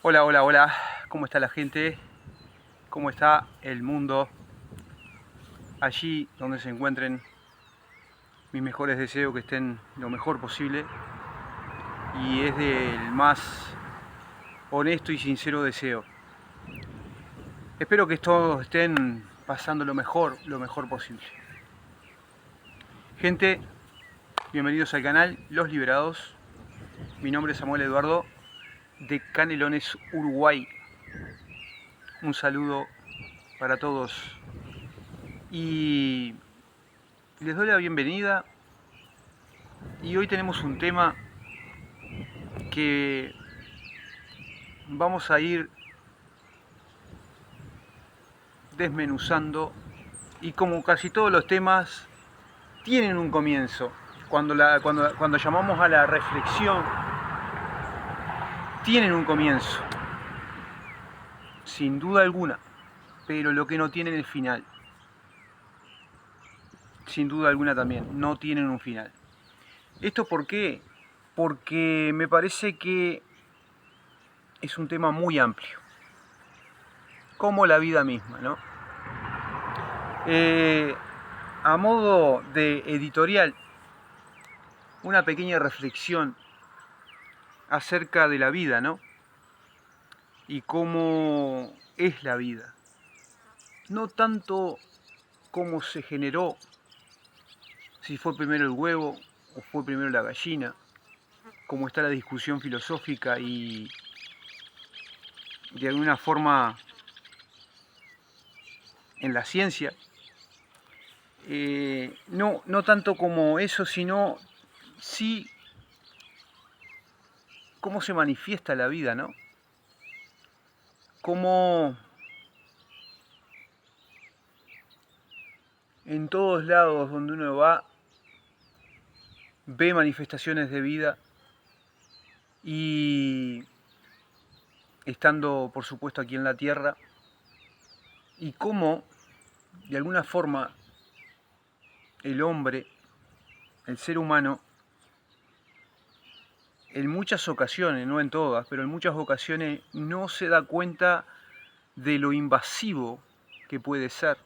Hola, hola, hola. ¿Cómo está la gente? ¿Cómo está el mundo? Allí donde se encuentren, mis mejores deseos que estén lo mejor posible y es del más honesto y sincero deseo. Espero que todos estén pasando lo mejor posible. Gente, bienvenidos al canal Los Liberados. Mi nombre es Samuel Eduardo de Canelones, Uruguay. Un saludo para todos y les doy la bienvenida. Y hoy tenemos un tema que vamos a ir desmenuzando y como casi todos los temas tienen un comienzo. Cuando llamamos a la reflexión, tienen un comienzo, sin duda alguna, pero lo que no tienen es final. Sin duda alguna también, no tienen un final. ¿Esto por qué? Porque me parece que es un tema muy amplio, como la vida misma, ¿no? A modo de editorial, una pequeña reflexión acerca de la vida, ¿no? Y cómo es la vida. No tanto cómo se generó, si fue primero el huevo o fue primero la gallina, como está la discusión filosófica y de alguna forma en la ciencia. No tanto como eso, sino sí cómo se manifiesta la vida, ¿no? Cómo en todos lados donde uno va ve manifestaciones de vida y estando por supuesto aquí en la Tierra y cómo de alguna forma el hombre, el ser humano, en muchas ocasiones, no en todas, pero en muchas ocasiones no se da cuenta de lo invasivo que puede ser.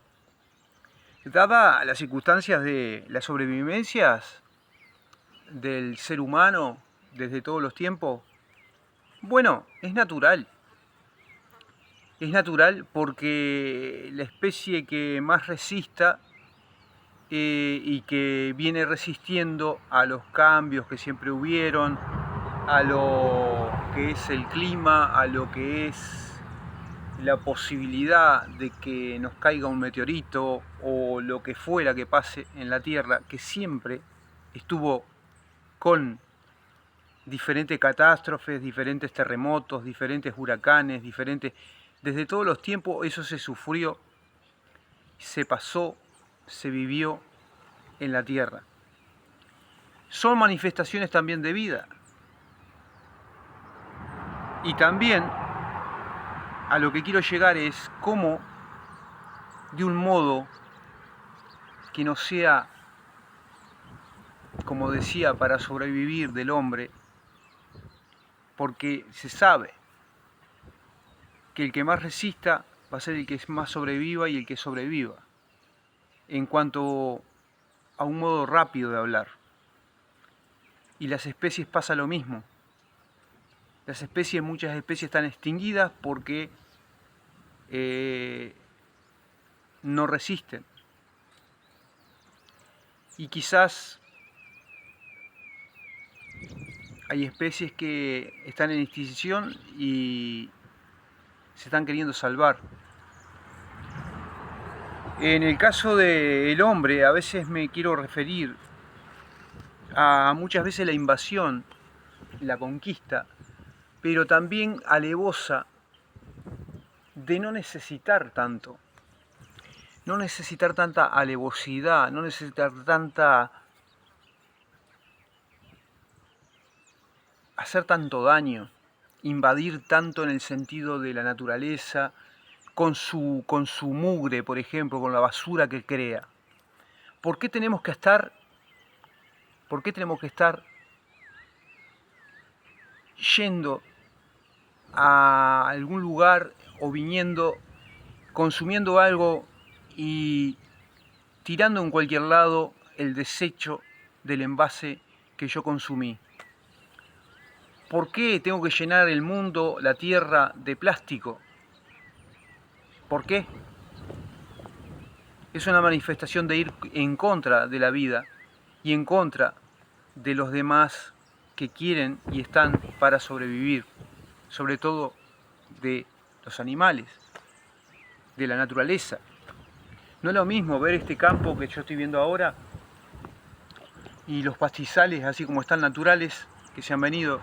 Dada las circunstancias de las sobrevivencias del ser humano desde todos los tiempos, bueno, es natural. Es natural porque la especie que más resista y que viene resistiendo a los cambios que siempre hubieron, a lo que es el clima, a lo que es la posibilidad de que nos caiga un meteorito o lo que fuera que pase en la Tierra, que siempre estuvo con diferentes catástrofes, diferentes terremotos, diferentes huracanes, desde todos los tiempos eso se sufrió, se pasó, se vivió en la Tierra. Son manifestaciones también de vida. Y también a lo que quiero llegar es cómo, de un modo que no sea, como decía, para sobrevivir del hombre, porque se sabe que el que más resista va a ser el que más sobreviva y el que sobreviva, en cuanto a un modo rápido de hablar. Y las especies pasa lo mismo. Muchas especies están extinguidas porque no resisten. Y quizás hay especies que están en extinción y se están queriendo salvar. En el caso del hombre, a veces me quiero referir a muchas veces la invasión, la conquista, pero también alevosa de no necesitar tanto, no necesitar tanta alevosidad, no necesitar tanta hacer tanto daño, invadir tanto en el sentido de la naturaleza, con su mugre, por ejemplo, con la basura que crea. ¿Por qué tenemos que estar, por qué tenemos que estar yendo a algún lugar o viniendo, consumiendo algo y tirando en cualquier lado el desecho del envase que yo consumí. ¿Por qué tengo que llenar el mundo, la tierra, de plástico? ¿Por qué? Es una manifestación de ir en contra de la vida y en contra de los demás que quieren y están para sobrevivir, sobre todo de los animales, de la naturaleza. No es lo mismo ver este campo que yo estoy viendo ahora y los pastizales así como están naturales que se han venido,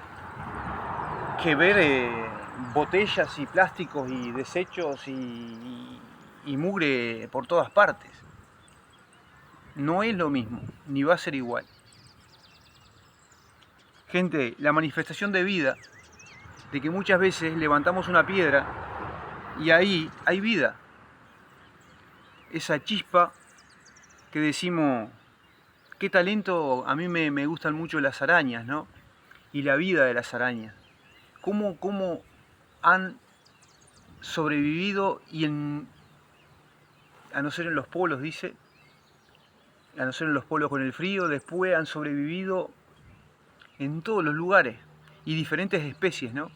que ver botellas y plásticos y desechos y mugre por todas partes. No es lo mismo, ni va a ser igual. Gente, la manifestación de vida, de que muchas veces levantamos una piedra y ahí hay vida. Esa chispa que decimos, qué talento, a mí me gustan mucho las arañas, ¿no? Y la vida de las arañas. Cómo han sobrevivido y a no ser en los polos, dice, a no ser en los polos con el frío, después han sobrevivido en todos los lugares y diferentes especies, ¿no?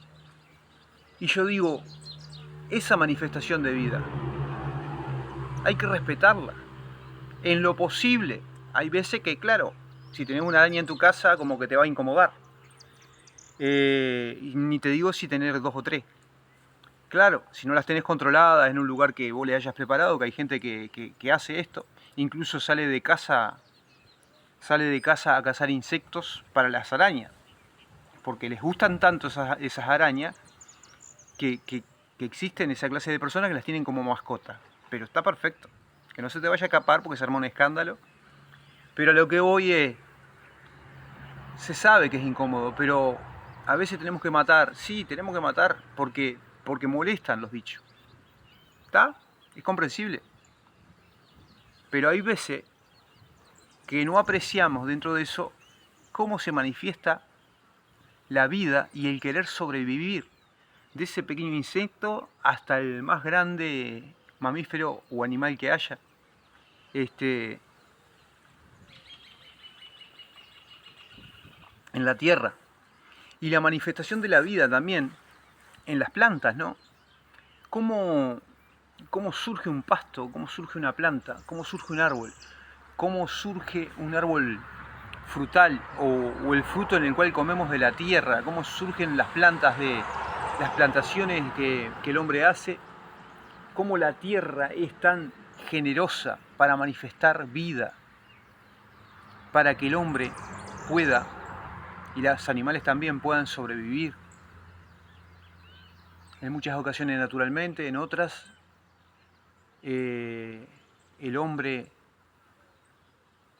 Y yo digo, esa manifestación de vida hay que respetarla en lo posible. Hay veces que, claro, si tenés una araña en tu casa, como que te va a incomodar. Y ni te digo si tener 2 o 3. Claro, si no las tenés controladas en un lugar que vos le hayas preparado, que hay gente que hace esto, incluso sale de casa a cazar insectos para las arañas, porque les gustan tanto esas arañas que existen esa clase de personas que las tienen como mascota. Pero está perfecto, que no se te vaya a escapar porque se arma un escándalo. Pero a lo que voy es, se sabe que es incómodo, pero a veces tenemos que matar. Sí, tenemos que matar porque molestan los bichos. ¿Está? Es comprensible. Pero hay veces que no apreciamos dentro de eso cómo se manifiesta la vida y el querer sobrevivir. De ese pequeño insecto hasta el más grande mamífero o animal que haya. En la tierra. Y la manifestación de la vida también en las plantas, ¿no? ¿Cómo surge un pasto? ¿Cómo surge una planta? ¿Cómo surge un árbol? ¿Cómo surge un árbol frutal o el fruto en el cual comemos de la tierra? ¿Cómo surgen las plantas de las plantaciones que el hombre hace? ¿Cómo la tierra es tan generosa para manifestar vida? Para que el hombre pueda y los animales también puedan sobrevivir. En muchas ocasiones naturalmente, en otras el hombre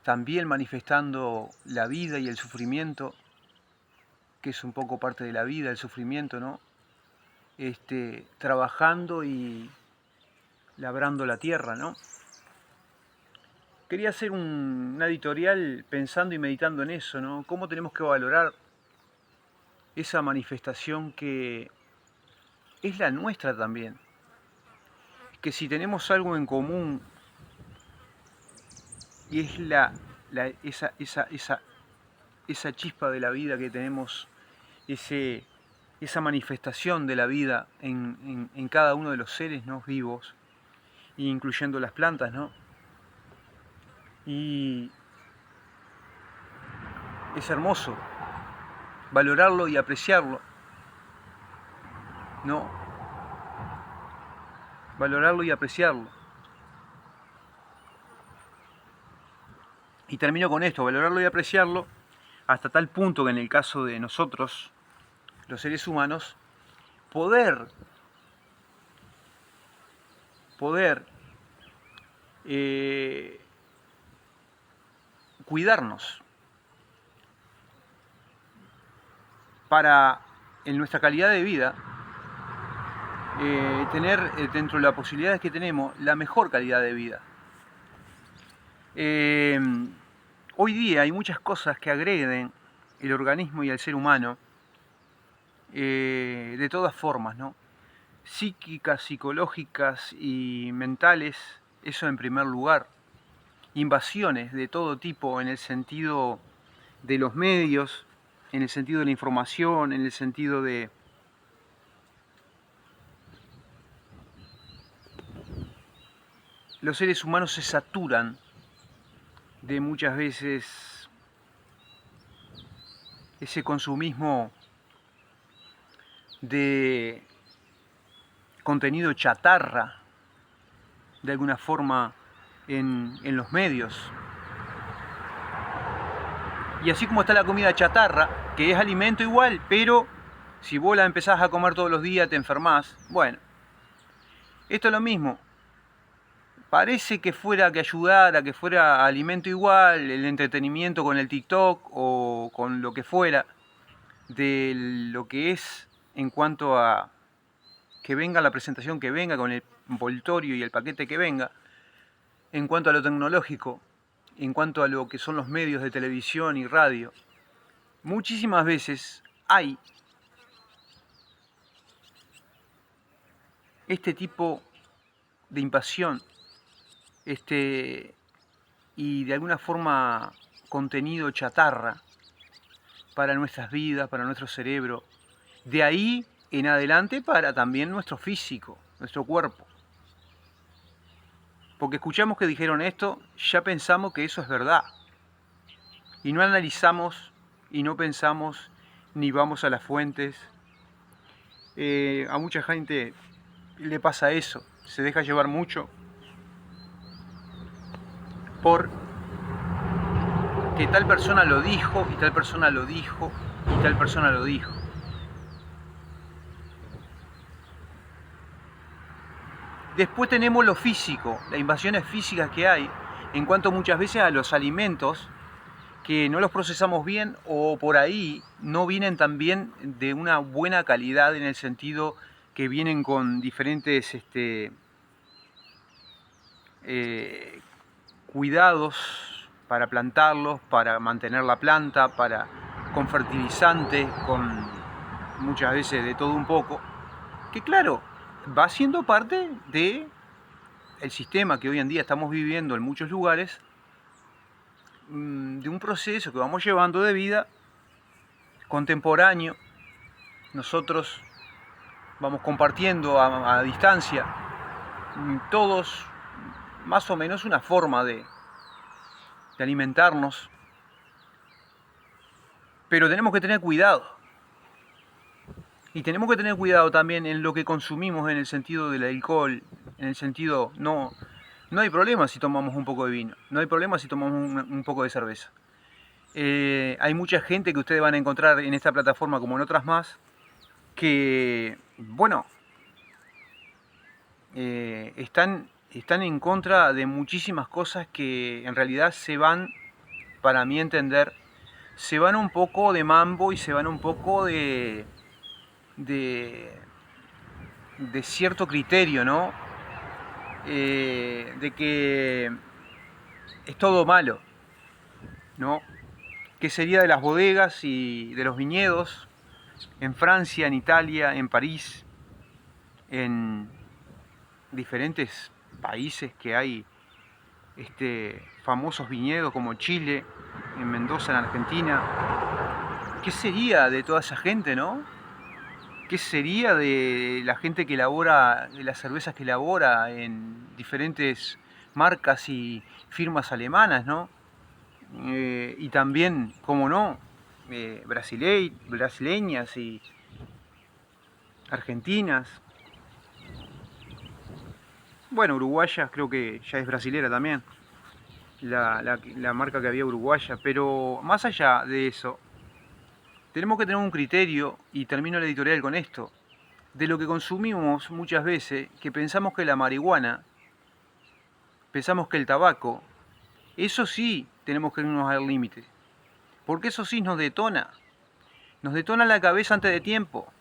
también manifestando la vida y el sufrimiento, que es un poco parte de la vida, el sufrimiento, ¿no? Trabajando y labrando la tierra, ¿no? Quería hacer una editorial pensando y meditando en eso, ¿no? Cómo tenemos que valorar esa manifestación que es la nuestra también. Que si tenemos algo en común y es esa chispa de la vida que tenemos, esa manifestación de la vida en cada uno de los seres, ¿no?, vivos, incluyendo las plantas, ¿no? Y es hermoso valorarlo y apreciarlo, ¿no? Valorarlo y apreciarlo. Y termino con esto, valorarlo y apreciarlo hasta tal punto que en el caso de nosotros, los seres humanos, poder cuidarnos para, en nuestra calidad de vida, tener dentro de las posibilidades que tenemos la mejor calidad de vida. Hoy día hay muchas cosas que agreden el organismo y al ser humano de todas formas, ¿no? Psíquicas, psicológicas y mentales, eso en primer lugar. Invasiones de todo tipo en el sentido de los medios, en el sentido de la información, en el sentido de los seres humanos se saturan de muchas veces ese consumismo de contenido chatarra, de alguna forma, en los medios. Y así como está la comida chatarra, que es alimento igual, pero si vos la empezás a comer todos los días te enfermás. Bueno, esto es lo mismo. Parece que fuera que ayudara, que fuera alimento igual, el entretenimiento con el TikTok o con lo que fuera, de lo que es en cuanto a que venga la presentación que venga, con el envoltorio y el paquete que venga, en cuanto a lo tecnológico, en cuanto a lo que son los medios de televisión y radio. Muchísimas veces hay este tipo de invasión, y de alguna forma contenido chatarra para nuestras vidas, para nuestro cerebro. De ahí en adelante para también nuestro físico, nuestro cuerpo. Porque escuchamos que dijeron esto, ya pensamos que eso es verdad. Y no analizamos y no pensamos ni vamos a las fuentes. A mucha gente le pasa eso, se deja llevar mucho por que tal persona lo dijo y tal persona lo dijo y tal persona lo dijo. Después tenemos lo físico, las invasiones físicas que hay en cuanto muchas veces a los alimentos que no los procesamos bien o por ahí no vienen tan bien de una buena calidad, en el sentido que vienen con diferentes cuidados para plantarlos, para mantener la planta, con fertilizantes, con muchas veces de todo un poco, que claro, va siendo parte de el sistema que hoy en día estamos viviendo en muchos lugares, de un proceso que vamos llevando de vida contemporáneo. Nosotros vamos compartiendo a distancia, todos más o menos una forma de alimentarnos, pero tenemos que tener cuidado. Y tenemos que tener cuidado también en lo que consumimos, en el sentido del alcohol, en el sentido, no hay problema si tomamos un poco de vino, no hay problema si tomamos un poco de cerveza. Hay mucha gente que ustedes van a encontrar en esta plataforma, como en otras más, que, bueno, están en contra de muchísimas cosas que en realidad se van, para mi entender, se van un poco de mambo y se van un poco de cierto criterio, ¿no? De que es todo malo, ¿no? ¿Qué sería de las bodegas y de los viñedos en Francia, en Italia, en París, en diferentes países que hay famosos viñedos como Chile, en Mendoza, en Argentina? ¿Qué sería de toda esa gente, no? ¿Qué sería de la gente que elabora, de las cervezas que elabora en diferentes marcas y firmas alemanas, ¿no? Y también, como no, brasileñas y argentinas. Bueno, uruguayas, creo que ya es brasilera también, la marca que había uruguaya. Pero más allá de eso, tenemos que tener un criterio, y termino el editorial con esto, de lo que consumimos muchas veces, que pensamos que la marihuana, pensamos que el tabaco, eso sí tenemos que irnos al límite, porque eso sí nos detona la cabeza antes de tiempo.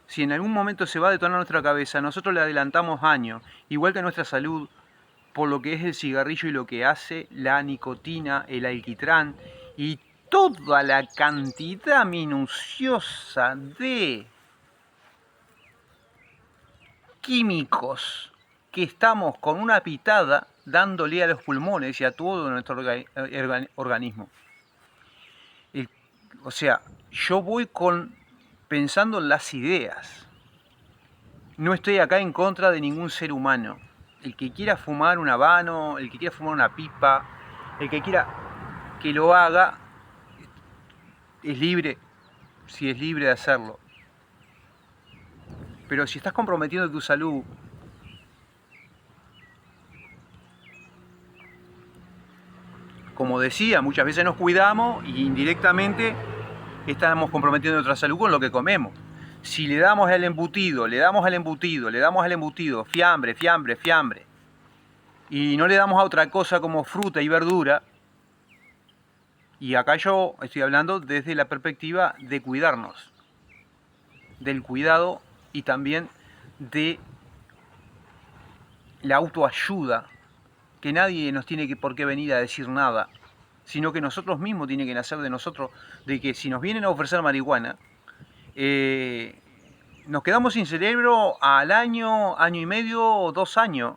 Si en algún momento se va a detonar nuestra cabeza, nosotros le adelantamos años, igual que nuestra salud, por lo que es el cigarrillo y lo que hace la nicotina, el alquitrán y toda la cantidad minuciosa de químicos que estamos con una pitada dándole a los pulmones y a todo nuestro organismo. O sea, yo voy pensando en las ideas. No estoy acá en contra de ningún ser humano. El que quiera fumar un habano, el que quiera fumar una pipa, el que quiera que lo haga, es libre, si es libre de hacerlo. Pero si estás comprometiendo tu salud, como decía, muchas veces nos cuidamos y indirectamente estamos comprometiendo nuestra salud con lo que comemos. Si le damos al embutido, fiambre, fiambre, fiambre, y no le damos a otra cosa como fruta y verdura, y acá yo estoy hablando desde la perspectiva de cuidarnos, del cuidado y también de la autoayuda, que nadie nos tiene por qué venir a decir nada, sino que nosotros mismos tiene que nacer de nosotros, de que si nos vienen a ofrecer marihuana, nos quedamos sin cerebro al año, año y medio, 2 años.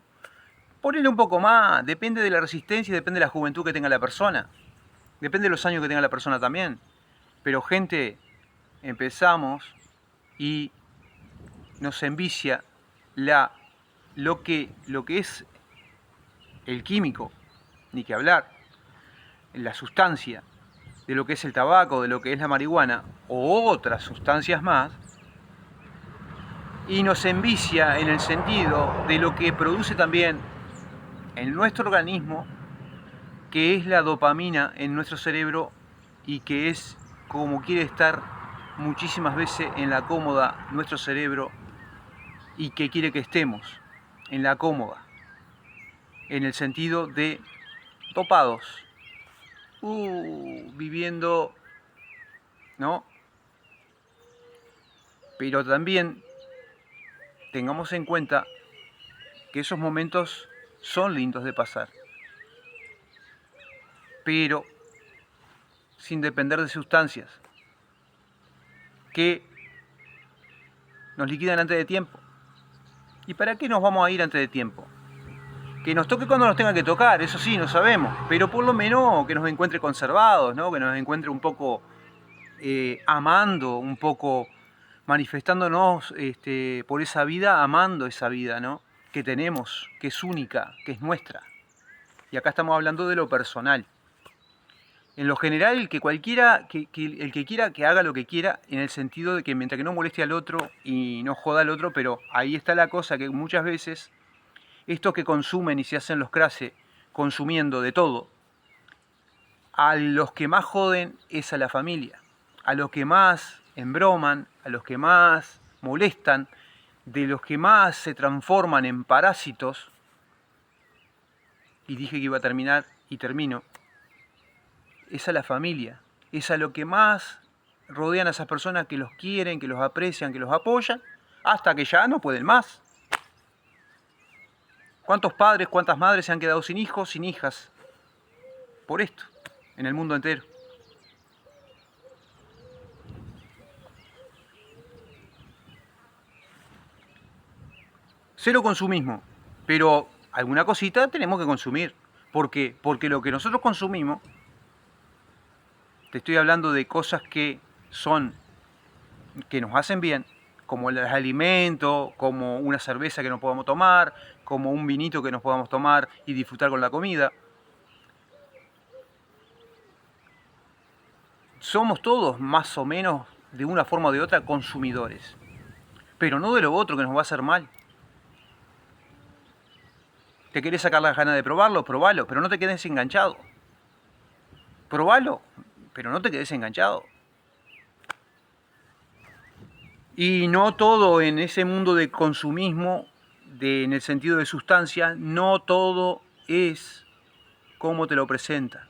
Ponele un poco más, depende de la resistencia, depende de la juventud que tenga la persona, depende de los años que tenga la persona también. Pero gente, empezamos y nos envicia lo que es el químico, ni que hablar, la sustancia de lo que es el tabaco, de lo que es la marihuana o otras sustancias más, y nos envicia en el sentido de lo que produce también en nuestro organismo, que es la dopamina en nuestro cerebro y que es como quiere estar muchísimas veces en la cómoda nuestro cerebro y que quiere que estemos en la cómoda, en el sentido de dopados, viviendo, ¿no? Pero también tengamos en cuenta que esos momentos son lindos de pasar, pero sin depender de sustancias que nos liquidan antes de tiempo. ¿Y para qué nos vamos a ir antes de tiempo? Que nos toque cuando nos tenga que tocar, eso sí, no sabemos, pero por lo menos que nos encuentre conservados, ¿no? Que nos encuentre un poco amando, un poco manifestándonos por esa vida, amando esa vida, ¿no? Que tenemos, que es única, que es nuestra. Y acá estamos hablando de lo personal. En lo general, el que cualquiera, el que quiera que haga lo que quiera, en el sentido de que mientras que no moleste al otro y no joda al otro, pero ahí está la cosa, que muchas veces estos que consumen y se hacen los crases consumiendo de todo, a los que más joden es a la familia, a los que más embroman, a los que más molestan, de los que más se transforman en parásitos, y dije que iba a terminar y termino, es a la familia, es a lo que más rodean a esas personas que los quieren, que los aprecian, que los apoyan, hasta que ya no pueden más. ¿Cuántos padres, cuántas madres se han quedado sin hijos, sin hijas? Por esto, en el mundo entero. Cero consumismo, pero alguna cosita tenemos que consumir. ¿Por qué? Porque lo que nosotros consumimos, te estoy hablando de cosas que nos hacen bien, como los alimentos, como una cerveza que nos podamos tomar, como un vinito que nos podamos tomar y disfrutar con la comida. Somos todos más o menos, de una forma o de otra, consumidores, pero no de lo otro que nos va a hacer mal. ¿Te querés sacar las ganas de probarlo? Probalo, pero no te quedes enganchado. Probalo, pero no te quedes enganchado. Y no todo en ese mundo de consumismo, en el sentido de sustancia, no todo es como te lo presenta.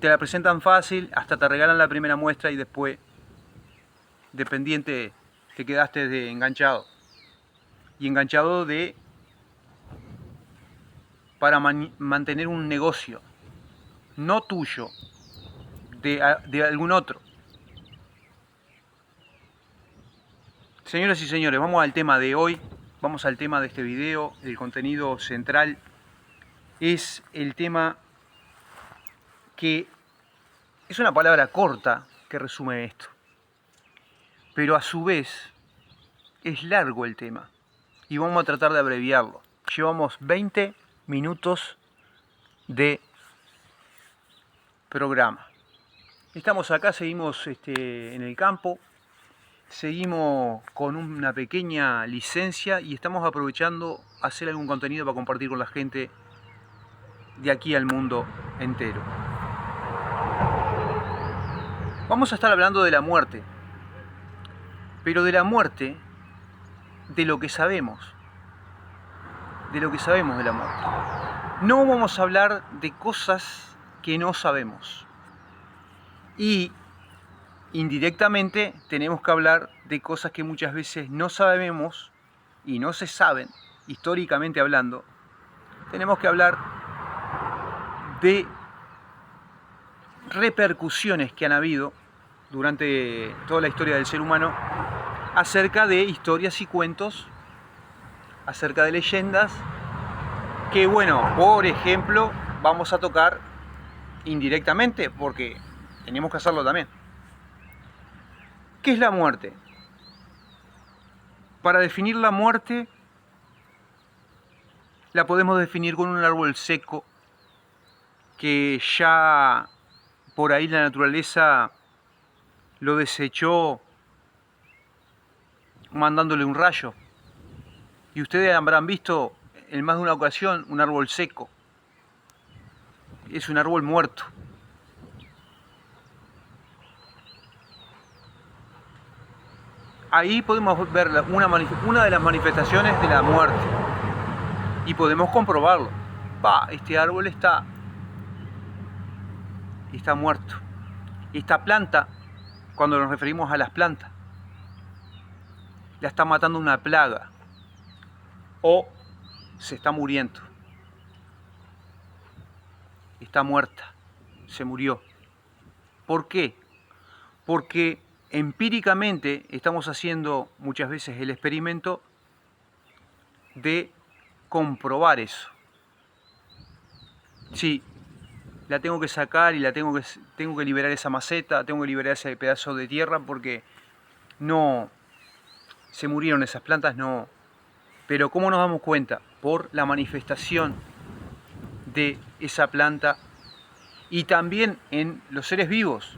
Te la presentan fácil, hasta te regalan la primera muestra y después, dependiente, te quedaste de enganchado. Y enganchado para mantener un negocio, no tuyo, de algún otro. Señoras y señores, vamos al tema de hoy, vamos al tema de este video. El contenido central es el tema que es una palabra corta que resume esto, pero a su vez es largo el tema y vamos a tratar de abreviarlo. Llevamos 20 minutos de programa. Estamos acá, seguimos en el campo, seguimos con una pequeña licencia y estamos aprovechando hacer algún contenido para compartir con la gente de aquí al mundo entero. Vamos a estar hablando de la muerte, pero de la muerte, de lo que sabemos, de la muerte. No vamos a hablar de cosas que no sabemos. Y indirectamente tenemos que hablar de cosas que muchas veces no sabemos y no se saben, históricamente hablando. Tenemos que hablar de repercusiones que han habido durante toda la historia del ser humano acerca de historias y cuentos, acerca de leyendas, que bueno, por ejemplo, vamos a tocar indirectamente porque tenemos que hacerlo también. ¿Qué es la muerte? Para definir la muerte, la podemos definir con un árbol seco que ya por ahí la naturaleza lo desechó mandándole un rayo. Y ustedes habrán visto en más de una ocasión un árbol seco. Es un árbol muerto. Ahí podemos ver una de las manifestaciones de la muerte. Y podemos comprobarlo. Este árbol está muerto. Esta planta, cuando nos referimos a las plantas, la está matando una plaga. O se está muriendo. Está muerta. Se murió. ¿Por qué? Porque empíricamente estamos haciendo muchas veces el experimento de comprobar eso. Sí, la tengo que sacar y tengo que liberar esa maceta, tengo que liberar ese pedazo de tierra porque no se murieron esas plantas, no. Pero ¿cómo nos damos cuenta? Por la manifestación de esa planta y también en los seres vivos.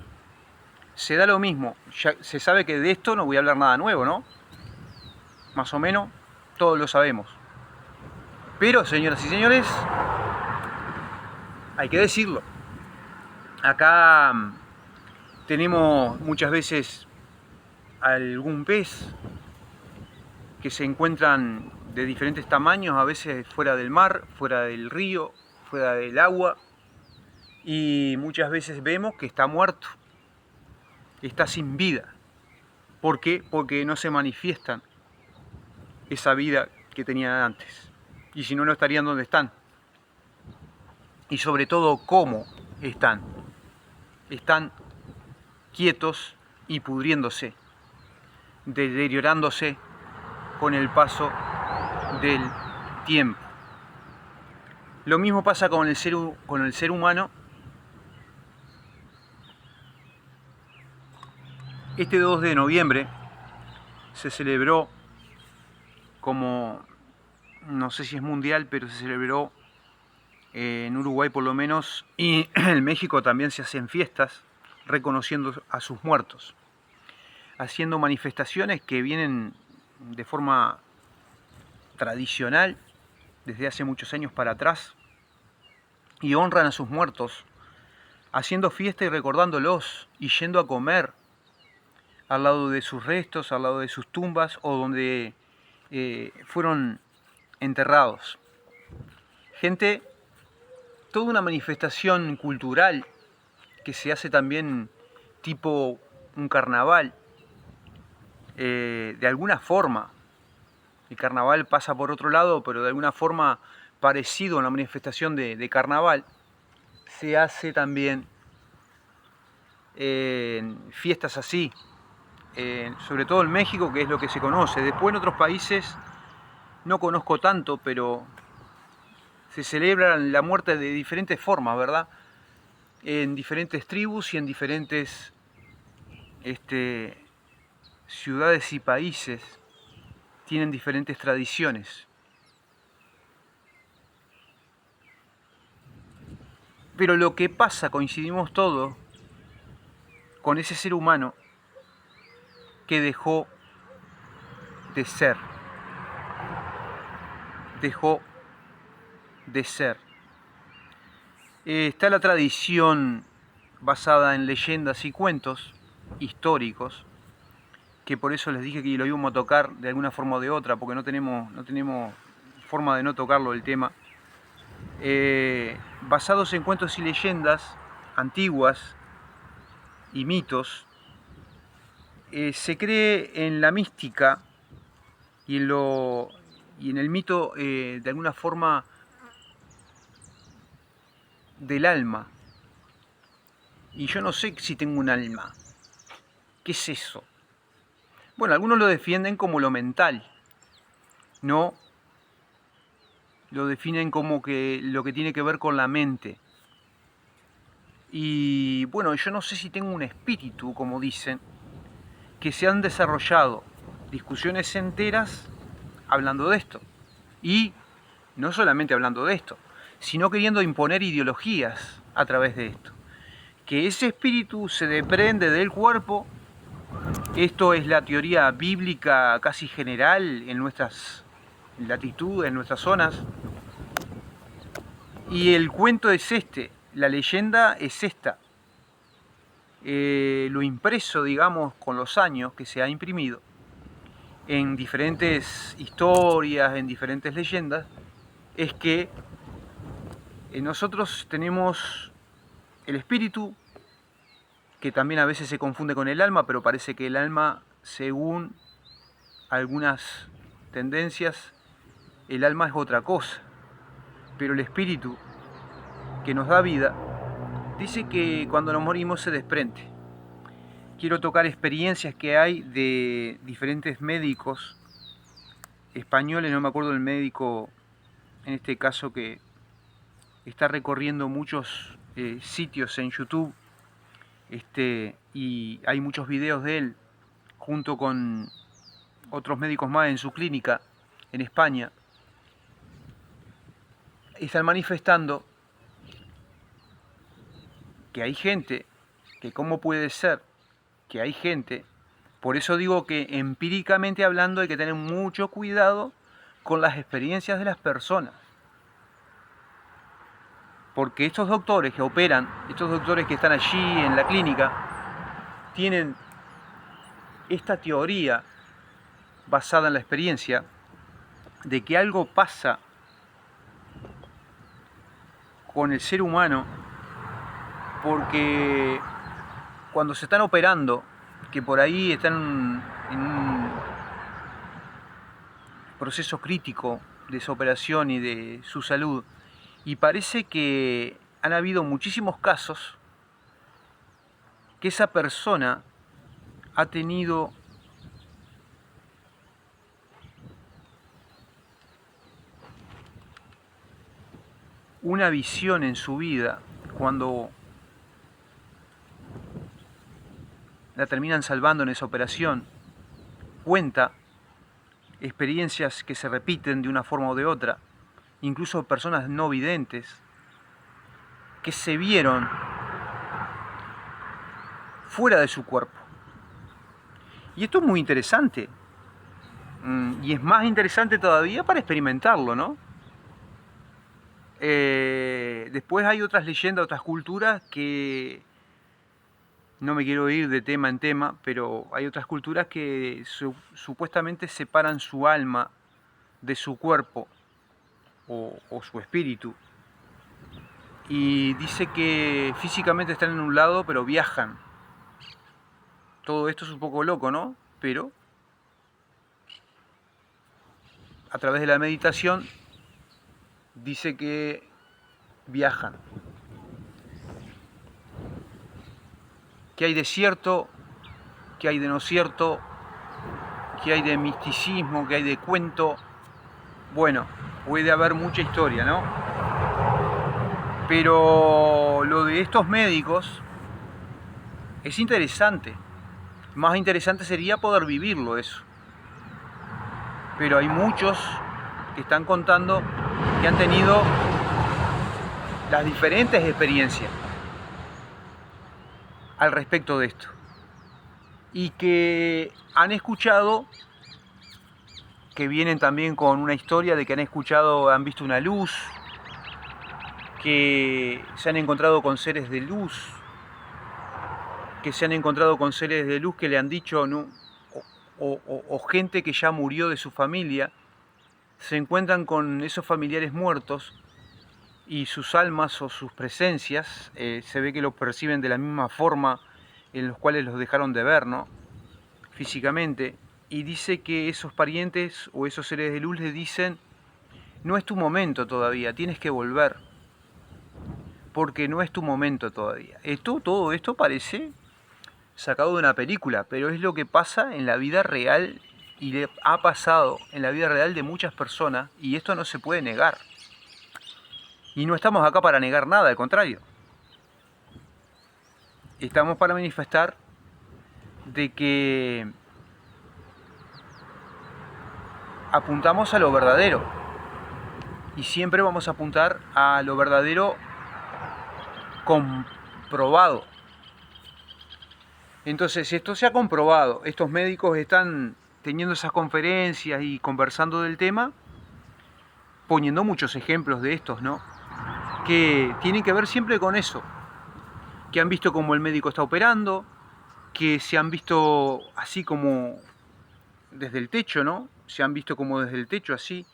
Se da lo mismo. Ya se sabe que de esto no voy a hablar nada nuevo, ¿no? Más o menos todos lo sabemos. Pero, señoras y señores, hay que decirlo. Acá tenemos muchas veces algún pez que se encuentran de diferentes tamaños, a veces fuera del mar, fuera del río, fuera del agua, y muchas veces vemos que está muerto, está sin vida. ¿Por qué? Porque no se manifiestan esa vida que tenían antes, y si no, no estarían donde están. Y sobre todo, ¿cómo están? Están quietos y pudriéndose, deteriorándose con el paso del tiempo. Lo mismo pasa con el ser humano. Este 2 de noviembre se celebró como, no sé si es mundial, pero se celebró en Uruguay por lo menos, y en México también se hacen fiestas reconociendo a sus muertos, haciendo manifestaciones que vienen de forma tradicional desde hace muchos años para atrás y honran a sus muertos, haciendo fiesta y recordándolos y yendo a comer al lado de sus restos, al lado de sus tumbas o donde fueron enterrados. Gente, toda una manifestación cultural que se hace también tipo un carnaval. De alguna forma, el carnaval pasa por otro lado, pero de alguna forma parecido a una manifestación de carnaval, se hace también fiestas así, sobre todo en México, que es lo que se conoce. Después en otros países no conozco tanto, pero se celebra la muerte de diferentes formas, ¿verdad? En diferentes tribus y en diferentes ciudades y países tienen diferentes tradiciones. Pero lo que pasa, coincidimos todos, con ese ser humano que dejó de ser. Dejó de ser. Está la tradición basada en leyendas y cuentos históricos, que por eso les dije que lo íbamos a tocar de alguna forma o de otra, porque no tenemos forma de no tocarlo el tema. Basados en cuentos y leyendas antiguas y mitos, se cree en la mística y en el mito de alguna forma del alma. Y yo no sé si tengo un alma. ¿Qué es eso? Bueno, algunos lo defienden como lo mental, no lo definen como que lo que tiene que ver con la mente. Y bueno, yo no sé si tengo un espíritu, como dicen, que se han desarrollado discusiones enteras hablando de esto. Y no solamente hablando de esto, sino queriendo imponer ideologías a través de esto. Que ese espíritu se desprende del cuerpo. Esto es la teoría bíblica casi general en nuestras latitudes, en nuestras zonas. Y el cuento es este, la leyenda es esta. Lo impreso, digamos, con los años que se ha imprimido en diferentes historias, en diferentes leyendas, es que nosotros tenemos el espíritu, que también a veces se confunde con el alma, pero parece que el alma, según algunas tendencias, el alma es otra cosa. Pero el espíritu, que nos da vida, dice que cuando nos morimos se desprende. Quiero tocar experiencias que hay de diferentes médicos españoles, no me acuerdo del médico en este caso que está recorriendo muchos sitios en YouTube, y hay muchos videos de él junto con otros médicos más en su clínica en España. Están manifestando que hay gente, que cómo puede ser que hay gente, por eso digo que empíricamente hablando hay que tener mucho cuidado con las experiencias de las personas. Porque estos doctores que operan, estos doctores que están allí en la clínica, tienen esta teoría basada en la experiencia de que algo pasa con el ser humano porque cuando se están operando, que por ahí están en un proceso crítico de su operación y de su salud, y parece que han habido muchísimos casos que esa persona ha tenido una visión en su vida cuando la terminan salvando en esa operación, cuenta experiencias que se repiten de una forma o de otra, incluso personas no videntes que se vieron fuera de su cuerpo. Y esto es muy interesante, y es más interesante todavía para experimentarlo, ¿no? Después hay otras leyendas, otras culturas que no me quiero ir de tema en tema, pero hay otras culturas que supuestamente separan su alma de su cuerpo o su espíritu, y dice que físicamente están en un lado pero viajan. Todo esto es un poco loco, ¿no? Pero a través de la meditación dice que viajan. ¿Qué hay de cierto qué hay de no cierto, qué hay de misticismo, qué hay de cuento. Bueno, puede haber mucha historia, ¿no? Pero lo de estos médicos es interesante. Más interesante sería poder vivirlo eso. Pero hay muchos que están contando que han tenido las diferentes experiencias al respecto de esto. Y que han escuchado, que vienen también con una historia de que han escuchado, han visto una luz, que se han encontrado con seres de luz, que se han encontrado con seres de luz que le han dicho, ¿no? o gente que ya murió de su familia, se encuentran con esos familiares muertos y sus almas o sus presencias, se ve que los perciben de la misma forma en los cuales los dejaron de ver, ¿no? Físicamente, y dice que esos parientes o esos seres de luz le dicen, no es tu momento todavía, tienes que volver, porque no es tu momento todavía. Todo esto parece sacado de una película, pero es lo que pasa en la vida real y le ha pasado en la vida real de muchas personas, y esto no se puede negar. Y no estamos acá para negar nada, al contrario. Estamos para manifestar de que apuntamos a lo verdadero. Y siempre vamos a apuntar a lo verdadero comprobado. Entonces, esto se ha comprobado. Estos médicos están teniendo esas conferencias y conversando del tema, poniendo muchos ejemplos de estos, ¿no? Que tienen que ver siempre con eso. Que han visto cómo el médico está operando, que se han visto así como desde el techo, ¿no? Se han visto como desde el techo así,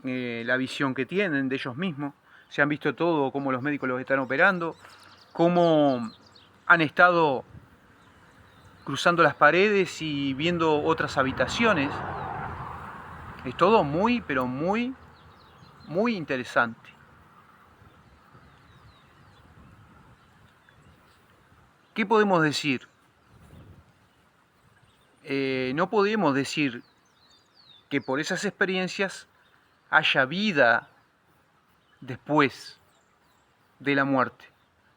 la visión que tienen de ellos mismos. Se han visto todo, cómo los médicos los están operando, cómo han estado cruzando las paredes y viendo otras habitaciones. Es todo muy, pero muy, muy interesante. ¿Qué podemos decir? No podemos decir que por esas experiencias haya vida después de la muerte.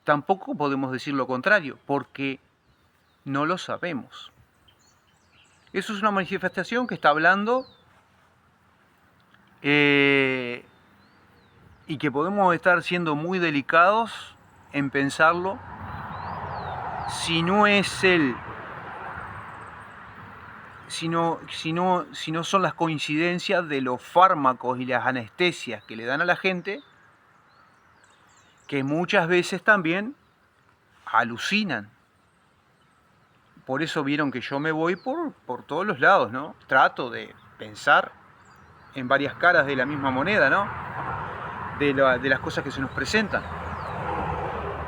Tampoco podemos decir lo contrario, porque no lo sabemos. Eso es una manifestación que está hablando y que podemos estar siendo muy delicados en pensarlo si no es él, si no son las coincidencias de los fármacos y las anestesias que le dan a la gente, que muchas veces también alucinan. Por eso vieron que yo me voy por todos los lados, ¿no? Trato de pensar en varias caras de la misma moneda, ¿no? De las cosas que se nos presentan.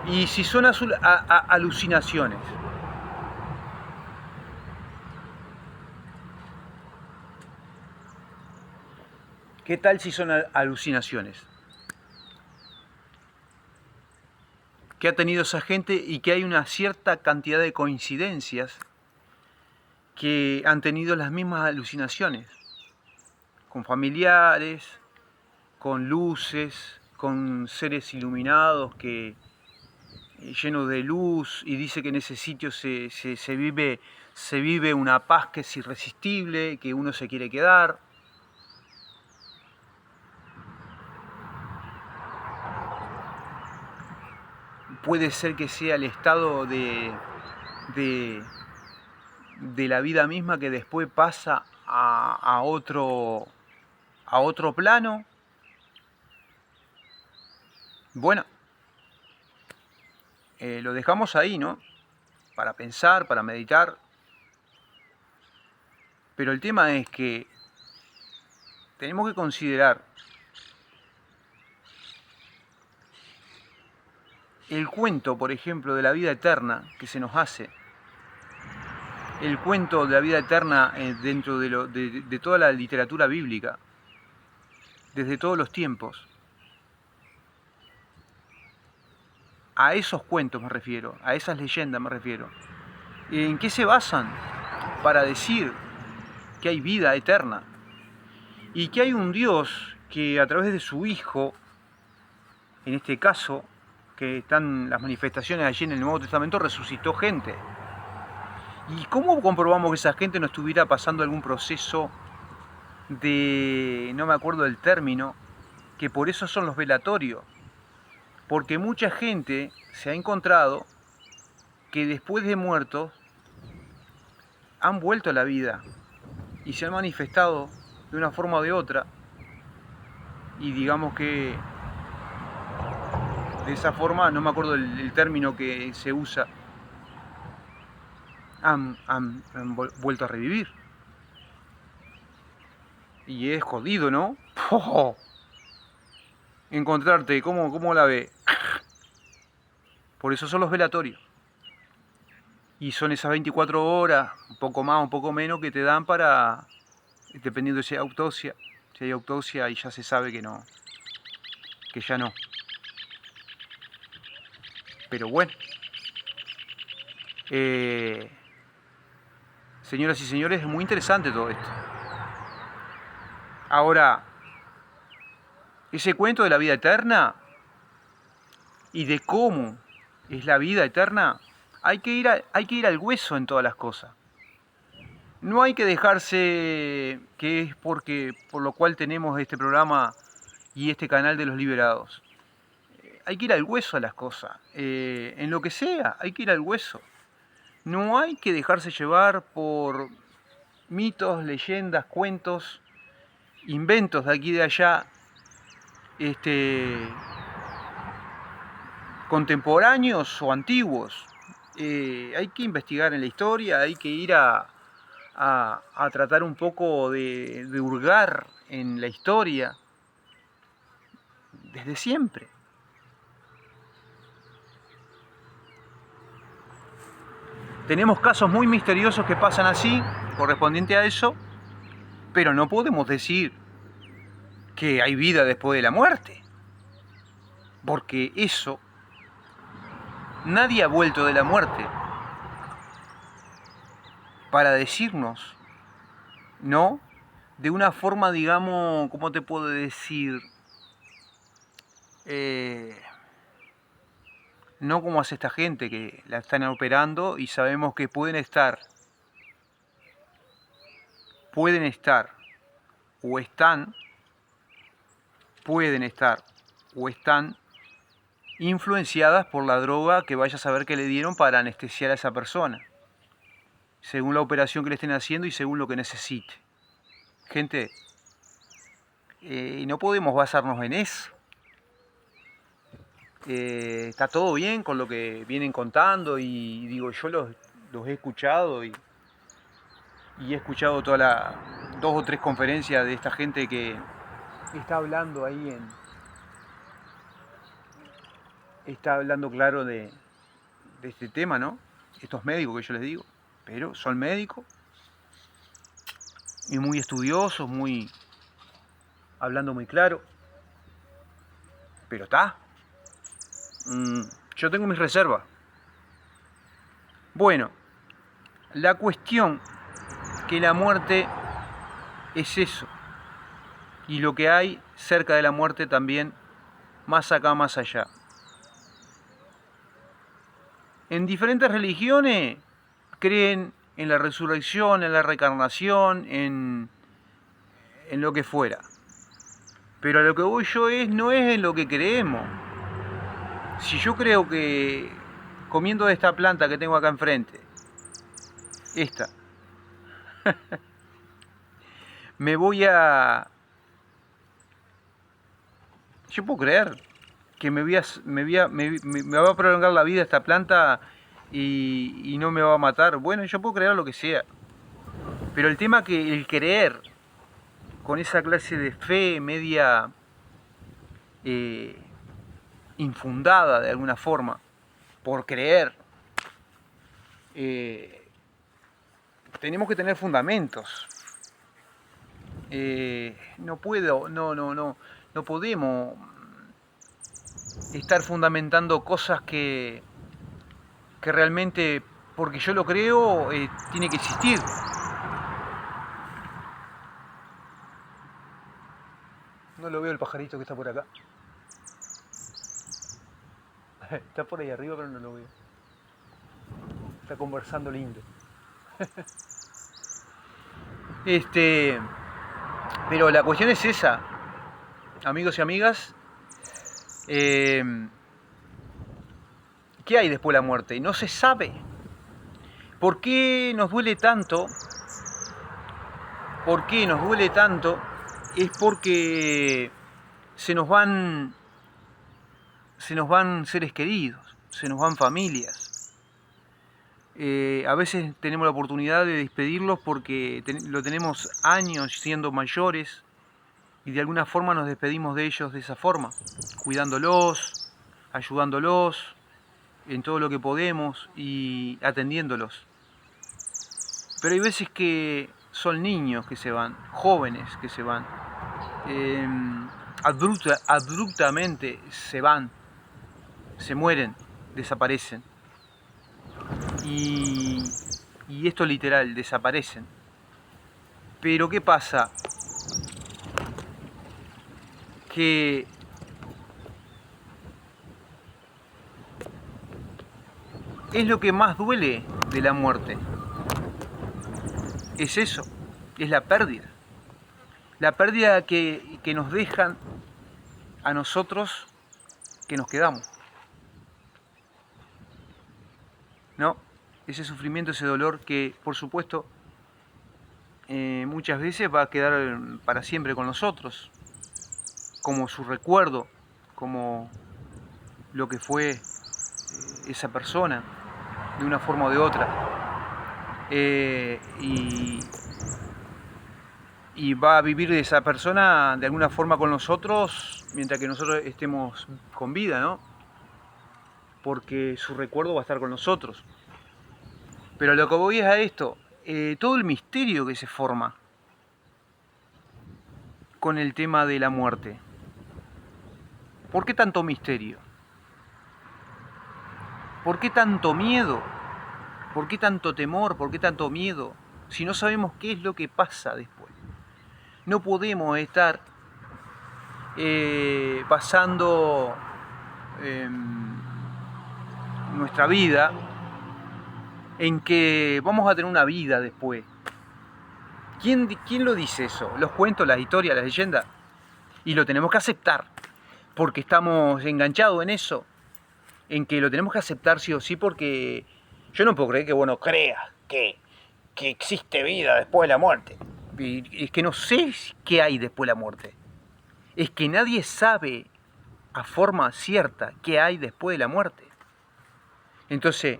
Y si son alucinaciones, ¿qué tal si son alucinaciones? Que ha tenido esa gente y que hay una cierta cantidad de coincidencias que han tenido las mismas alucinaciones, con familiares, con luces, con seres iluminados que llenos de luz, y dice que en ese sitio se vive una paz que es irresistible, que uno se quiere quedar. Puede ser que sea el estado de la vida misma que después pasa a otro plano. Bueno, lo dejamos ahí, ¿no? Para pensar, para meditar. Pero el tema es que tenemos que considerar el cuento, por ejemplo, de la vida eterna que se nos hace. El cuento de la vida eterna dentro de toda la literatura bíblica, desde todos los tiempos. A esos cuentos me refiero, a esas leyendas me refiero. ¿En qué se basan para decir que hay vida eterna? Y que hay un Dios que a través de su Hijo, en este caso, que están las manifestaciones allí en el Nuevo Testamento, resucitó gente. ¿Y cómo comprobamos que esa gente no estuviera pasando algún proceso de, no me acuerdo del término, que por eso son los velatorios? Porque mucha gente se ha encontrado que después de muertos han vuelto a la vida y se han manifestado de una forma o de otra, y digamos que de esa forma, no me acuerdo el término que se usa, han vuelto a revivir. Y es jodido, ¿no? ¡Oh! Encontrarte, ¿cómo la ve? Por eso son los velatorios. Y son esas 24 horas, un poco más, un poco menos, que te dan para, dependiendo de si hay autopsia. Si hay autopsia y ya se sabe que no, que ya no. Pero bueno, señoras y señores, es muy interesante todo esto. Ahora, ese cuento de la vida eterna y de cómo es la vida eterna, hay que ir al hueso en todas las cosas. No hay que dejarse, que es por lo cual tenemos este programa y este canal de los liberados. Hay que ir al hueso a las cosas. En lo que sea, hay que ir al hueso. No hay que dejarse llevar por mitos, leyendas, cuentos, inventos de aquí y de allá, contemporáneos o antiguos. Hay que investigar en la historia, hay que ir a tratar un poco de hurgar en la historia desde siempre. Tenemos casos muy misteriosos que pasan así, correspondiente a eso, pero no podemos decir que hay vida después de la muerte, porque eso, nadie ha vuelto de la muerte para decirnos, ¿no? De una forma, digamos, ¿cómo te puedo decir? No como hace esta gente que la están operando y sabemos que pueden estar o están, pueden estar o están influenciadas por la droga que vaya a saber que le dieron para anestesiar a esa persona, según la operación que le estén haciendo y según lo que necesite. Gente, no podemos basarnos en eso. Está todo bien con lo que vienen contando y digo, yo los he escuchado y he escuchado todas las 2 o 3 conferencias de esta gente que está hablando ahí está hablando claro de este tema, ¿no? Estos médicos que yo les digo, pero son médicos y muy estudiosos, hablando muy claro, pero está. Yo tengo mis reservas. Bueno, la cuestión que la muerte es eso, y lo que hay cerca de la muerte también, más acá, más allá. En diferentes religiones creen en la resurrección, en la reencarnación, en lo que fuera. Pero a lo que voy yo no es en lo que creemos. Si yo creo que comiendo esta planta que tengo acá enfrente, esta, me yo puedo creer que me va a prolongar la vida esta planta y no me va a matar. Bueno, yo puedo creer lo que sea. Pero el tema que el creer con esa clase de fe media infundada de alguna forma, por creer, tenemos que tener fundamentos. No podemos estar fundamentando cosas que realmente porque yo lo creo, tiene que existir. No lo veo el pajarito que está por acá. Está por ahí arriba, pero no lo veo. Está conversando lindo. Pero la cuestión es esa, amigos y amigas. ¿Qué hay después de la muerte? No se sabe. ¿Por qué nos duele tanto? ¿Por qué nos duele tanto? Es porque se nos van seres queridos, se nos van familias. A veces tenemos la oportunidad de despedirlos porque lo tenemos años siendo mayores y de alguna forma nos despedimos de ellos de esa forma, cuidándolos, ayudándolos en todo lo que podemos y atendiéndolos. Pero hay veces que son niños que se van, jóvenes que se van, abruptamente se van, se mueren, desaparecen. Y esto literal, desaparecen. Pero ¿qué pasa? Que es lo que más duele de la muerte. Es eso, es la pérdida. La pérdida que nos dejan a nosotros que nos quedamos. ¿No? Ese sufrimiento, ese dolor que, por supuesto, muchas veces va a quedar para siempre con nosotros, como su recuerdo, como lo que fue esa persona, de una forma o de otra. Y va a vivir esa persona de alguna forma con nosotros mientras que nosotros estemos con vida, ¿no? Porque su recuerdo va a estar con nosotros. Pero lo que voy es a esto, todo el misterio que se forma con el tema de la muerte. ¿Por qué tanto misterio? ¿Por qué tanto miedo? ¿Por qué tanto temor? ¿Por qué tanto miedo? Si no sabemos qué es lo que pasa después. No podemos estar pasando nuestra vida en que vamos a tener una vida después. ¿Quién lo dice eso? ¿Los cuentos, las historias, las leyendas? Y lo tenemos que aceptar, porque estamos enganchados en eso, en que lo tenemos que aceptar sí o sí, porque yo no puedo creer que vos creas que existe vida después de la muerte. Y es que no sé qué hay después de la muerte. Es que nadie sabe a forma cierta qué hay después de la muerte. Entonces,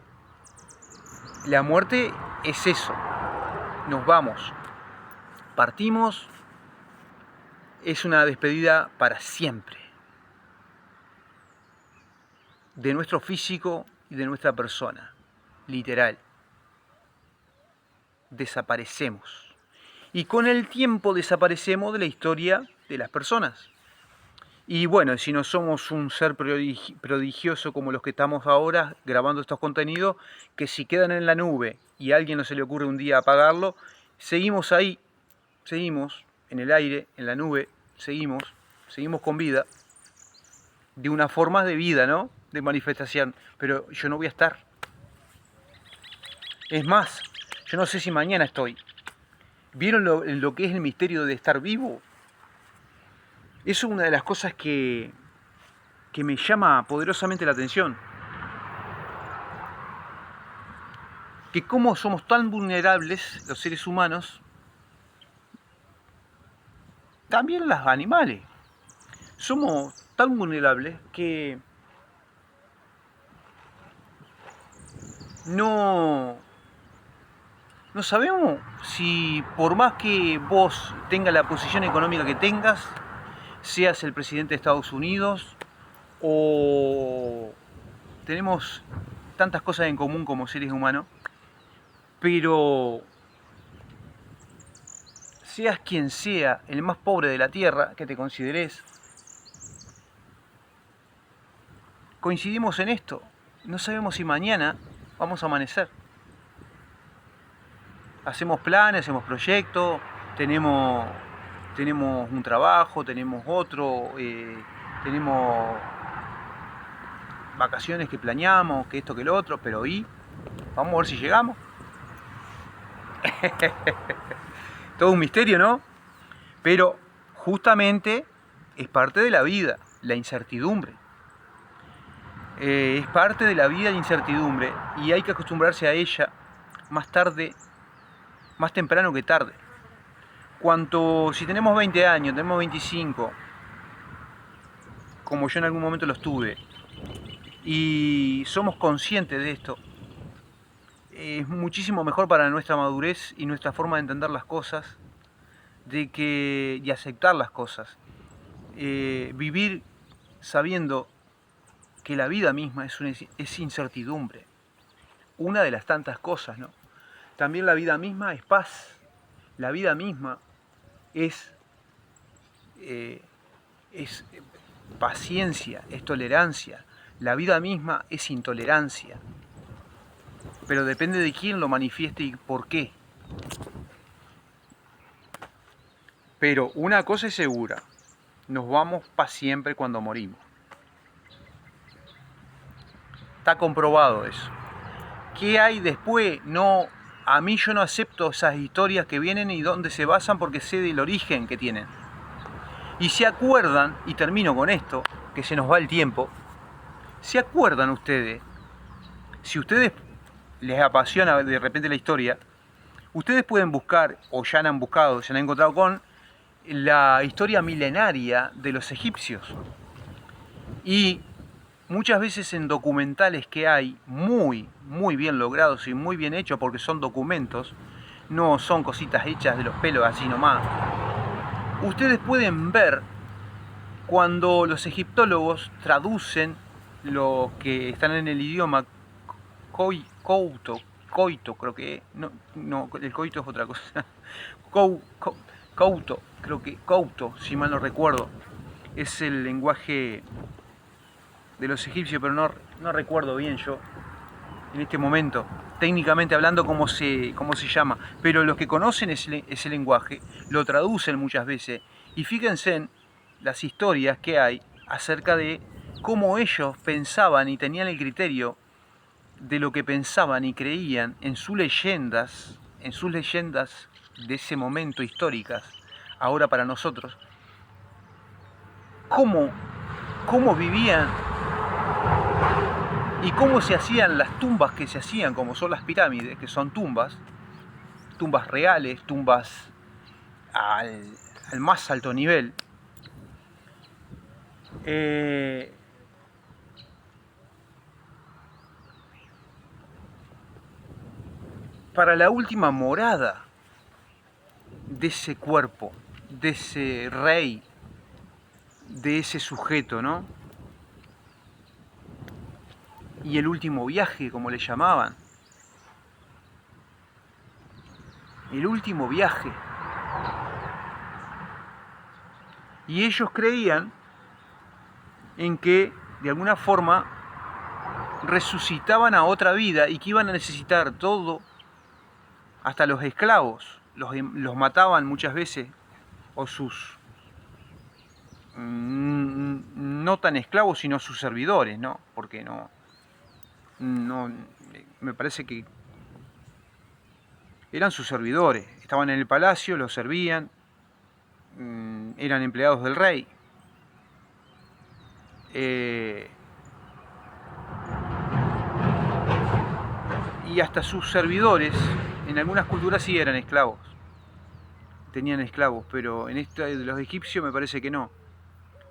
la muerte es eso. Nos vamos, partimos, es una despedida para siempre de nuestro físico y de nuestra persona, literal. Desaparecemos. Y con el tiempo desaparecemos de la historia de las personas. Y bueno, si no somos un ser prodigioso como los que estamos ahora grabando estos contenidos, que si quedan en la nube y a alguien no se le ocurre un día apagarlo, seguimos ahí, seguimos en el aire, en la nube, seguimos con vida, de una forma de vida, ¿no? De manifestación, pero yo no voy a estar. Es más, yo no sé si mañana estoy. ¿Vieron lo que es el misterio de estar vivo? Eso es una de las cosas que me llama poderosamente la atención. Que cómo somos tan vulnerables los seres humanos, también los animales. Somos tan vulnerables que no sabemos si por más que vos tengas la posición económica que tengas, seas el presidente de Estados Unidos o tenemos tantas cosas en común como seres humanos, pero seas quien sea, el más pobre de la tierra que te consideres, coincidimos en esto. No sabemos si mañana vamos a amanecer. hacemos planes, hacemos proyectos, tenemos un trabajo, tenemos otro, tenemos vacaciones que planeamos, que esto, que lo otro, pero vamos a ver si llegamos. Todo un misterio, ¿no? Pero justamente es parte de la vida, la incertidumbre. Es parte de la vida la incertidumbre y hay que acostumbrarse a ella más temprano que tarde. Si tenemos 20 años, tenemos 25, como yo en algún momento los tuve, y somos conscientes de esto, es muchísimo mejor para nuestra madurez y nuestra forma de entender las cosas y aceptar las cosas. Vivir sabiendo que la vida misma es incertidumbre, una de las tantas cosas, ¿no? También la vida misma es paz, la vida misma es paciencia, es tolerancia, la vida misma es intolerancia, pero depende de quién lo manifieste y por qué. Pero una cosa es segura, nos vamos para siempre cuando morimos. Está comprobado eso. ¿Qué hay después? A mí yo no acepto esas historias que vienen y dónde se basan porque sé del origen que tienen. Y se acuerdan, y termino con esto, que se nos va el tiempo, ¿se acuerdan ustedes? Si ustedes les apasiona de repente la historia, ustedes pueden buscar, o ya han buscado, se han encontrado con la historia milenaria de los egipcios. Y muchas veces en documentales que hay, muy bien logrados y muy bien hechos, porque son documentos, no son cositas hechas de los pelos así nomás. Ustedes pueden ver cuando los egiptólogos traducen lo que están en el idioma coito, creo que no, el coito es otra cosa. Couto, creo que couto, si mal no recuerdo, es el lenguaje de los egipcios, pero no recuerdo bien yo en este momento, técnicamente hablando, cómo se llama. Pero los que conocen ese lenguaje lo traducen muchas veces. Y fíjense en las historias que hay acerca de cómo ellos pensaban y tenían el criterio de lo que pensaban y creían en sus leyendas de ese momento históricas, ahora para nosotros, cómo vivían y cómo se hacían las tumbas que se hacían, como son las pirámides, que son tumbas reales, tumbas al más alto nivel. Para la última morada de ese cuerpo, de ese rey, de ese sujeto, ¿no? Y el último viaje, como le llamaban. El último viaje. Y ellos creían en que, de alguna forma, resucitaban a otra vida y que iban a necesitar todo, hasta los esclavos, los mataban muchas veces, o sus, no tan esclavos, sino sus servidores, ¿no? Porque no, me parece que eran sus servidores, estaban en el palacio, los servían, eran empleados del rey. Y hasta sus servidores, en algunas culturas sí eran esclavos, tenían esclavos, pero en esta de los egipcios me parece que no.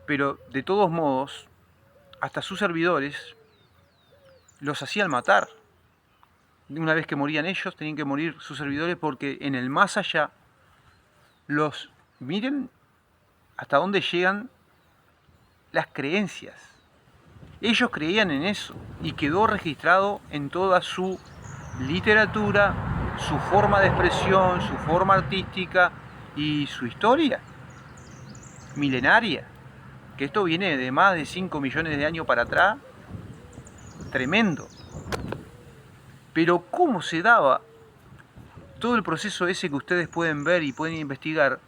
Pero de todos modos, hasta sus servidores los hacían matar. Una vez que morían ellos, tenían que morir sus servidores, porque en el más allá, miren hasta dónde llegan las creencias. Ellos creían en eso y quedó registrado en toda su literatura, su forma de expresión, su forma artística y su historia milenaria. Que esto viene de más de 5 millones de años para atrás. Tremendo. Pero ¿cómo se daba todo el proceso ese que ustedes pueden ver y pueden investigar,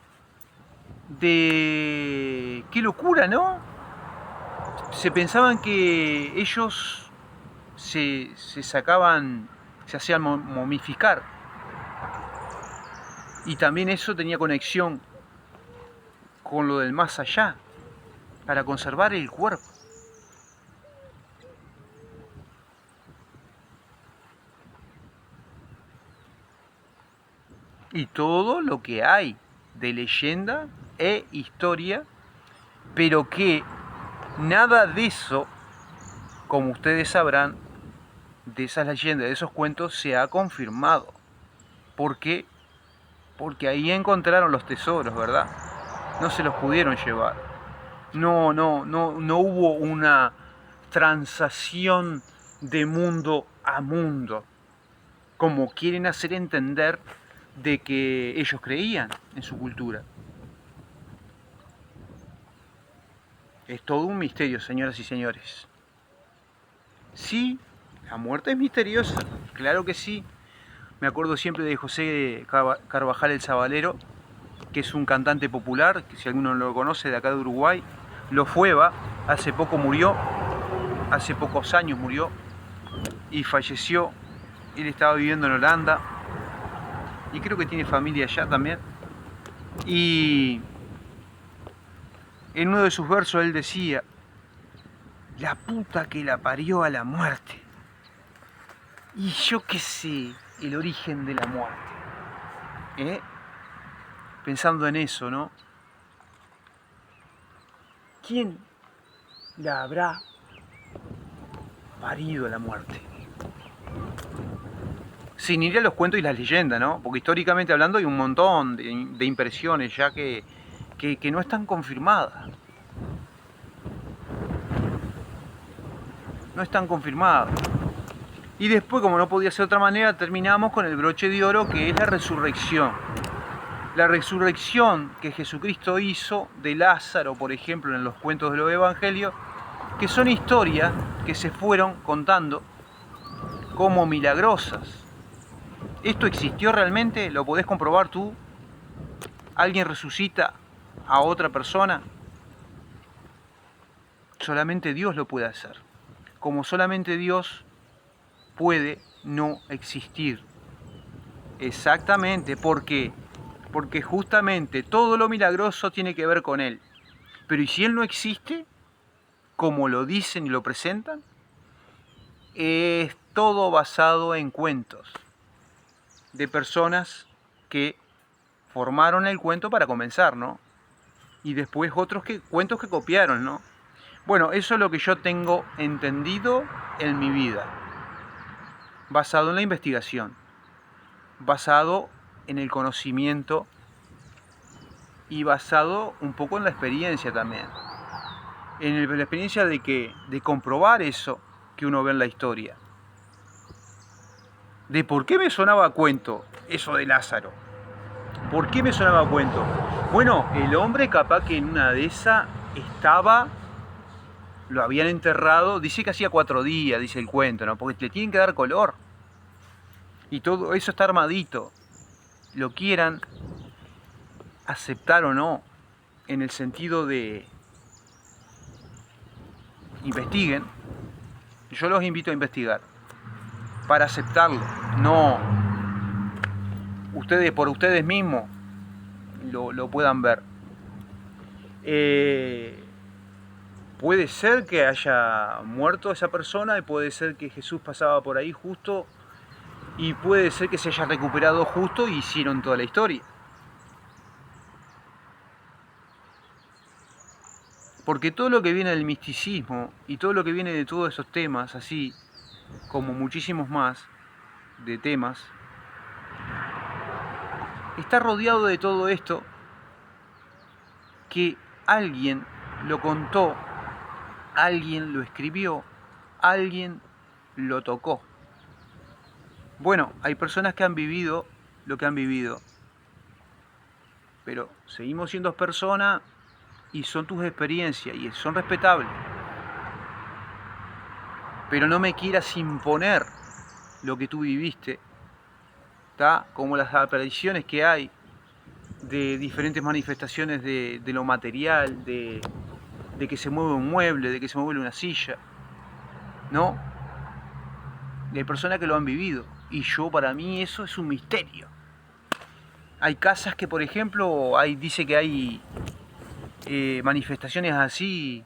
de qué locura, ¿no? Se pensaban que ellos se sacaban, se hacían momificar, y también eso tenía conexión con lo del más allá, para conservar el cuerpo. Y todo lo que hay de leyenda e historia, pero que nada de eso, como ustedes sabrán, de esas leyendas, de esos cuentos, se ha confirmado. ¿Por qué? Porque ahí encontraron los tesoros, ¿verdad? No se los pudieron llevar. No hubo una transacción de mundo a mundo, como quieren hacer entender de que ellos creían en su cultura. Es todo un misterio, señoras y señores. Sí, la muerte es misteriosa, claro que sí. Me acuerdo siempre de José Carvajal el Sabalero, que es un cantante popular, que si alguno lo conoce, de acá de Uruguay. Lo fueva, hace poco murió, hace pocos años murió y falleció. Él estaba viviendo en Holanda y creo que tiene familia allá también. Y en uno de sus versos él decía: la puta que la parió a la muerte. Y yo qué sé el origen de la muerte. Pensando en eso, ¿no? ¿Quién la habrá parido a la muerte? Sin ir a los cuentos y las leyendas, ¿no? Porque históricamente hablando hay un montón de impresiones ya que no están confirmadas. No están confirmadas. Y después, como no podía ser de otra manera, terminamos con el broche de oro, que es la resurrección. La resurrección que Jesucristo hizo de Lázaro, por ejemplo, en los cuentos de los evangelios, que son historias que se fueron contando como milagrosas. ¿Esto existió realmente? ¿Lo podés comprobar tú? ¿Alguien resucita a otra persona? Solamente Dios lo puede hacer. Como solamente Dios puede no existir. Exactamente, ¿por qué? Porque justamente todo lo milagroso tiene que ver con Él. Pero ¿y si Él no existe? Como lo dicen y lo presentan, es todo basado en cuentos de personas que formaron el cuento para comenzar, ¿no? Y después otros cuentos que copiaron, ¿no? Bueno, eso es lo que yo tengo entendido en mi vida, basado en la investigación, basado en el conocimiento y basado un poco en la experiencia también. En la experiencia de comprobar eso que uno ve en la historia. De por qué me sonaba a cuento eso de Lázaro. ¿Por qué me sonaba a cuento? Bueno, el hombre capaz que en una de esas estaba, lo habían enterrado, dice que hacía 4 días, dice el cuento, ¿no? Porque le tienen que dar color. Y todo eso está armadito. Lo quieran aceptar o no, en el sentido de investiguen. Yo los invito a investigar para aceptarlo. No ustedes por ustedes mismos lo puedan ver. Puede ser que haya muerto esa persona y puede ser que Jesús pasaba por ahí justo y puede ser que se haya recuperado justo y hicieron toda la historia. Porque todo lo que viene del misticismo y todo lo que viene de todos esos temas, así como muchísimos más de temas, está rodeado de todo esto que alguien lo contó, alguien lo escribió, alguien lo tocó. Bueno, hay personas que han vivido lo que han vivido, pero seguimos siendo personas y son tus experiencias y son respetables. Pero no me quieras imponer lo que tú viviste ¿tá? Como las apariciones que hay de diferentes manifestaciones de lo material, de que se mueve un mueble, de que se mueve una silla, ¿no? De personas que lo han vivido. Y para mí eso es un misterio. Hay casas que, por ejemplo, dice que hay manifestaciones así,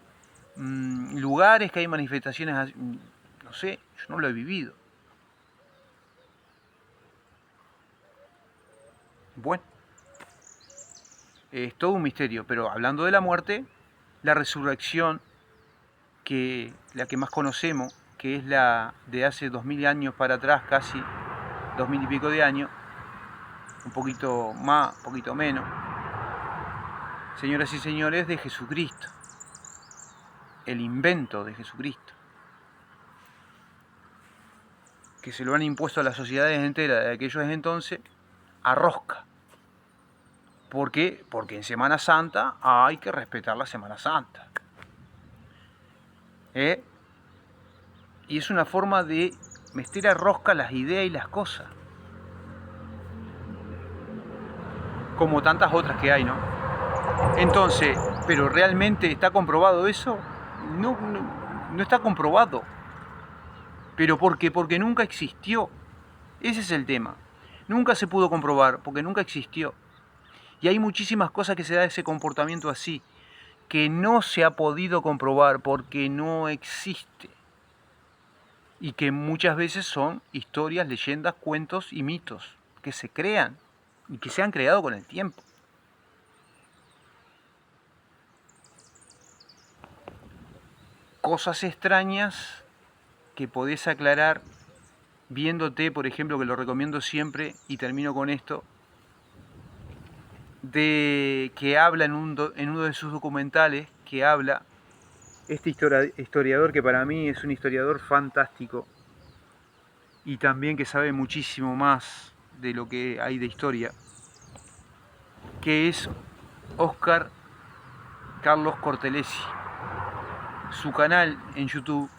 lugares que hay manifestaciones así, no sé, yo no lo he vivido. Bueno, es todo un misterio, pero hablando de la muerte, la resurrección, la que más conocemos, que es la de hace 2000 años para atrás, casi 2000 y pico de años, un poquito más, un poquito menos, señoras y señores, de Jesucristo, el invento de Jesucristo, que se lo han impuesto a las sociedades enteras de aquellos entonces a rosca. ¿Por qué? Porque en Semana Santa hay que respetar la Semana Santa. Y es una forma de meter a rosca las ideas y las cosas. Como tantas otras que hay, ¿no? Entonces, ¿pero realmente está comprobado eso? No está comprobado. ¿Pero por qué? Porque nunca existió. Ese es el tema. Nunca se pudo comprobar porque nunca existió. Y hay muchísimas cosas que se da ese comportamiento así, que no se ha podido comprobar porque no existe. Y que muchas veces son historias, leyendas, cuentos y mitos que se crean y que se han creado con el tiempo. Cosas extrañas que podés aclarar viéndote, por ejemplo, que lo recomiendo siempre, y termino con esto, de que habla en uno de sus documentales, que habla este historiador que para mí es un historiador fantástico y también que sabe muchísimo más de lo que hay de historia, que es Óscar Carlos Cortelesi. Su canal en YouTube,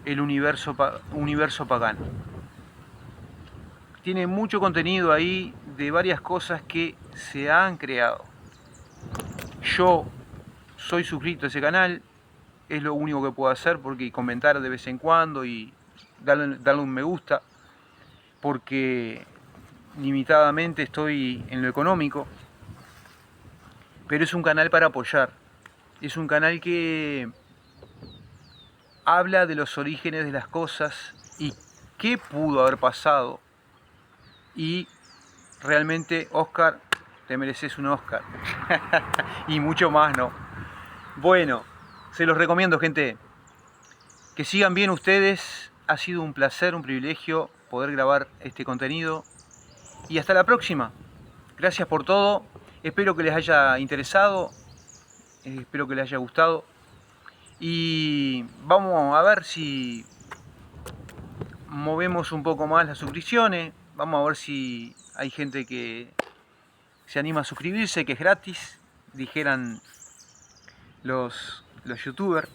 El Universo Pagano. Tiene mucho contenido ahí de varias cosas que se han creado. Yo soy suscrito a ese canal, es lo único que puedo hacer, porque comentar de vez en cuando y darle un me gusta, porque limitadamente estoy en lo económico, pero es un canal para apoyar. Es un canal que habla de los orígenes de las cosas y qué pudo haber pasado. Y realmente, Óscar, te mereces un Óscar. Y mucho más, ¿no? Bueno, se los recomiendo, gente. Que sigan bien ustedes. Ha sido un placer, un privilegio poder grabar este contenido. Y hasta la próxima. Gracias por todo. Espero que les haya interesado. Espero que les haya gustado. Y vamos a ver si movemos un poco más las suscripciones. Vamos a ver si hay gente que se anima a suscribirse, que es gratis, dijeran los youtubers.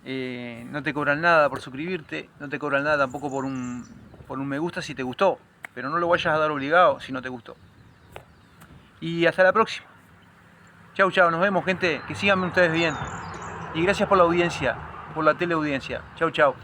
No te cobran nada por suscribirte, no te cobran nada tampoco por un me gusta si te gustó, pero no lo vayas a dar obligado si no te gustó. Y hasta la próxima. Chau, chau, nos vemos, gente. Que sigan ustedes bien. Y gracias por la audiencia, por la teleaudiencia. Chau, chau.